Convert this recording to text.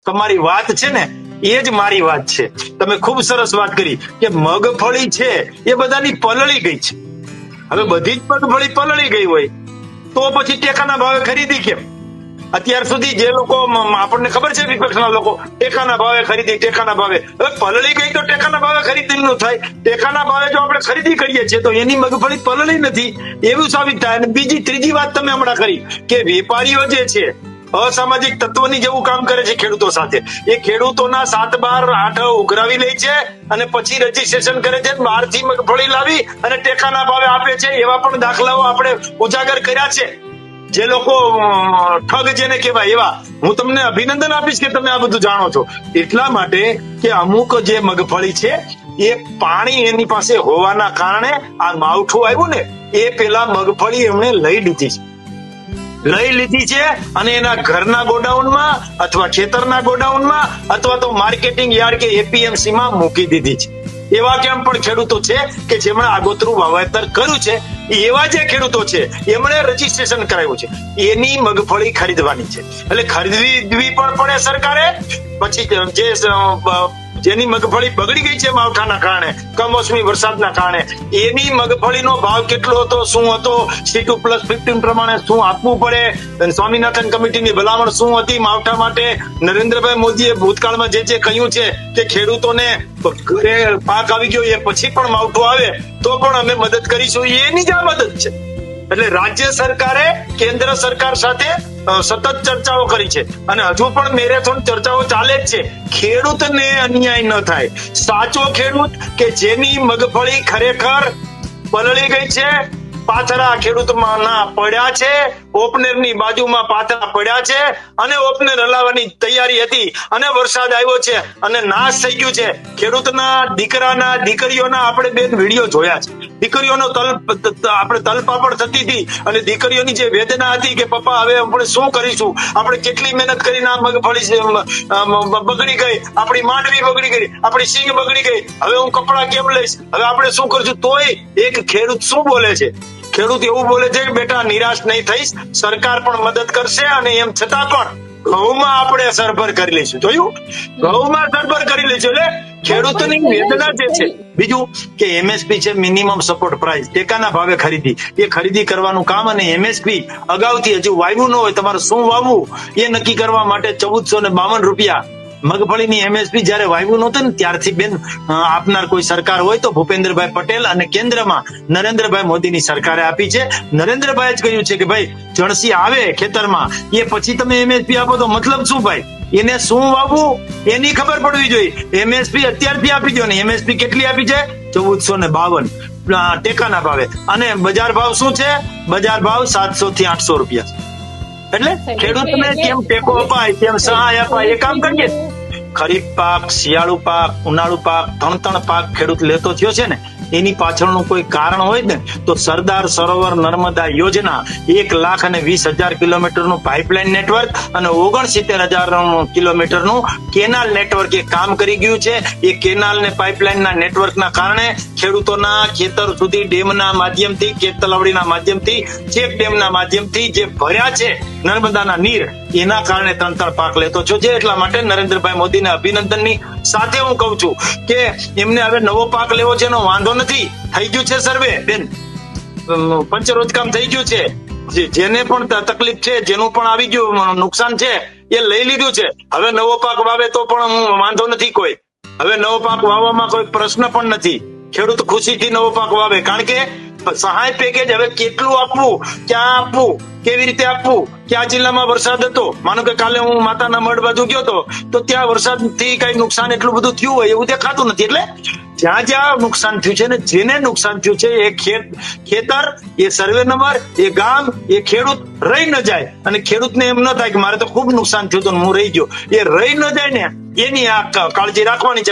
તમારી વાત છે ને એ જ મારી વાત છે. તમે ખૂબ સરસ વાત કરી કે મગફળી છે એ બધાની પલળી ગઈ છે. હવે બધી જ મગફળી પલળી ગઈ હોય તો પછી ટેકાના ભાવે ખરીદી કેમ? અત્યાર સુધી જે લોકો આપણને ખબર છે વિપક્ષના લોકો ટેકાના ભાવે ખરીદી, ટેકાના ભાવે. હવે પલળી ગઈ તો ટેકાના ભાવે ખરીદી ન થાય. ટેકાના ભાવે જો આપણે ખરીદી કરીએ છીએ તો એની મગફળી પલળી નથી એવું સાબિત થાય. અને બીજી ત્રીજી વાત તમે હમણાં કરી કે વેપારીઓ જે છે અસામાજિક તત્વોની જેવું કામ કરે છે ખેડૂતો સાથે. એ ખેડૂતોના 7, 12, 8 ઉઘરાવી લે છે અને પછી રજીસ્ટ્રેશન કરે છે, બહારથી મગફળી લાવી અને ટેકાના ભાવે આપે છે. એવા પણ દાખલાઓ આપણે ઉજાગર કર્યા છે. જે લોકો ઠગ જેને કહેવાય એવા. હું તમને અભિનંદન આપીશ કે તમે આ બધું જાણો છો. એટલા માટે કે અમુક જે મગફળી છે એ પાણી એની પાસે હોવાના કારણે આ માવઠું આવ્યું ને એ પેલા મગફળી એમણે લઈ લીધી છે અને એના ઘરના ગોડાઉનમાં અથવા ખેતરના ગોડાઉનમાં અથવા તો માર્કેટિંગ યાર્ડ કે એપીએમસી માં મૂકી દીધી છે. એવા કેમ પણ ખેડૂતો છે કે જેમણે આગોતરું વાવેતર કર્યું છે. એવા જે ખેડૂતો છે એમણે રજીસ્ટ્રેશન કરાવ્યું છે એની મગફળી ખરીદવાની છે. એટલે ખરીદવી પણ પડે સરકારે. પછી જેની મગફળી બગડી ગઈ છે માવઠાના કારણે, કમોસમી વરસાદના કારણે, એની મગફળીનો ભાવ કેટલો હતો, શું હતો, C2+15 પ્રમાણે શું આપવું પડે, સ્વામિનાથન કમિટીની ભલામણ શું હતી માવઠા માટે. નરેન્દ્રભાઈ મોદીએ ભૂતકાળમાં જે કહ્યું છે કે ખેડૂતોને ઘરે પાક આવી ગયો એ પછી પણ માવઠું આવે તો પણ અમે મદદ કરીશું, એની જ આ મદદ છે. એટલે રાજ્ય સરકારે કેન્દ્ર સરકાર સાથે સતત ચર્ચાઓ કરી છે અને હજુ પણ મેરેથોન ચર્ચાઓ ચાલે જ છે. ખેડૂતને અન્યાય ન થાય. સાચો ખેડૂત કે જેની મગફળી ખરેખર પલળી ગઈ છે, પાથરા ખેડૂતમાં ના પડ્યા છે, ઓપનરની બાજુમાં પાથરા પડ્યા છે અને ઓપનર હલાવવાની તૈયારી હતી અને વરસાદ આવ્યો છે અને નાશ થઈ ગયું છે. ખેડૂતના દીકરાના દીકરીઓના આપણે બેન વિડીયો જોયા છે. દીકરીઓનો આપણે તલપાપડ થતી હતી અને દીકરીઓની જે વેદના હતી કે પપ્પા હવે આપણે શું કરીશું, આપણે કેટલી મહેનત કરીને આ મગફળી બગડી ગઈ, આપણી માંડવી બગડી ગઈ, આપણી સિંગ બગડી ગઈ, હવે હું કપડા કેમ લઈશ, હવે આપણે શું કરશું. તોય એક ખેડૂત શું બોલે છે? ખેડૂત એવું બોલે છે કે બેટા નિરાશ નહીં થઈશ, સરકાર પણ મદદ કરશે અને એમ છતાં પણ ઘઉંમાં આપણે સરભર કરી લઈશું. જોયું? ઘઉંમાં સરભર કરી લઈશું. એટલે ખેડૂતની વેદના જે છે. બીજું કે એમએસપી છે, મિનિમમ સપોર્ટ પ્રાઇસ, ટેકાના ભાવે ખરીદી. એ ખરીદી કરવાનું કામ અને એમએસપી અગાઉથી હજુ વાવ્યું ન હોય, તમારે શું વાવવું એ નક્કી કરવા માટે 1452 રૂપિયા મગફળીની એમએસપી જયારે વાવ્યું નહોતું ને ત્યારથી બેન આપનાર કોઈ સરકાર હોય તો ભૂપેન્દ્રભાઈ પટેલ અને કેન્દ્રમાં નરેન્દ્રભાઈ મોદીની સરકારે આપી છે. નરેન્દ્રભાઈ જ કહ્યું છે કે ભાઈ જણસી આવે ખેતરમાં એ પછી તમે એમએસપી આપો તો મતલબ શું ભાઈ? એને શું વાવવું એની ખબર પડવી જોઈએ. એમએસપી અત્યારથી આપી દો ને. એમએસપી કેટલી આપી છે? 1452 ટેકાના ભાવે. અને બજાર ભાવ શું છે? બજાર ભાવ 700 થી 800 રૂપિયા. એટલે ખેડૂતને કેમ ટેકો અપાય, કેમ સહાય અપાય એ કામ કરીએ. ખરીફ પાક, શિયાળુ પાક, ઉનાળુ પાક, 3 પાક ખેડૂત લેતો થયો છે ને એની પાછળનું કોઈ કારણ હોય ને તો સરદાર સરોવર નર્મદા યોજના 1,20,000 કિલોમીટરનું પાઇપલાઇન નેટવર્ક અને 69,000 કિલોમીટરનું કેનાલ નેટવર્ક એ કામ કરી ગયું છે. એ કેનાલ ને પાઇપલાઇનના નેટવર્કના કારણે ખેડૂતોના ખેતર સુધી ડેમના માધ્યમથી, ખેતતલાવડીના માધ્યમથી, ચેક ડેમના માધ્યમથી જે ભર્યા છે નર્મદાના નીર, એના કારણે 3 પાક લેતો છો છે. એટલા માટે નરેન્દ્રભાઈ મોદીને અભિનંદનની સાથે હું કહું છું કે એમને હવે નવો પાક લેવો છે એનો વાંધો નથી. થઈ ગયું છે સર્વે બેન, પંચરોજકામ થઈ ગયું છે. જેને પણ તકલીફ છે, જેનું પણ આવી ગયું નુકસાન છે એ લઈ લીધું છે. હવે નવો પાક વાવે તો પણ વાંધો નથી કોઈ. હવે નવો પાક વાવવામાં કોઈ પ્રશ્ન પણ નથી. ખેડૂત ખુશીથી નવો પાક વાવે. કારણ કે સહાય પેકેજ હવે કેટલું આપવું, ક્યાં આપવું, કેવી રીતે આપવું, કયા જિલ્લામાં વરસાદ હતો. માનો કે કાલે હું માતાના મઢ બાજુ ગયો તો ત્યાં વરસાદથી કઈ નુકસાન એટલું બધું થયું હોય એવું દેખાતું નથી. એટલે જ્યાં જ્યાં નુકસાન થયું છે ને જેને નુકસાન થયું છે એ ખેતર, એ સર્વે નંબર, એ ગામ, એ ખેડૂત રહી ન જાય. અને ખેડૂતને એમ ન થાય કે મારે તો ખૂબ નુકસાન થયું હતું હું રહી ગયો. એ રહી ન જાય ને એની આ કાળજી રાખવાની છે.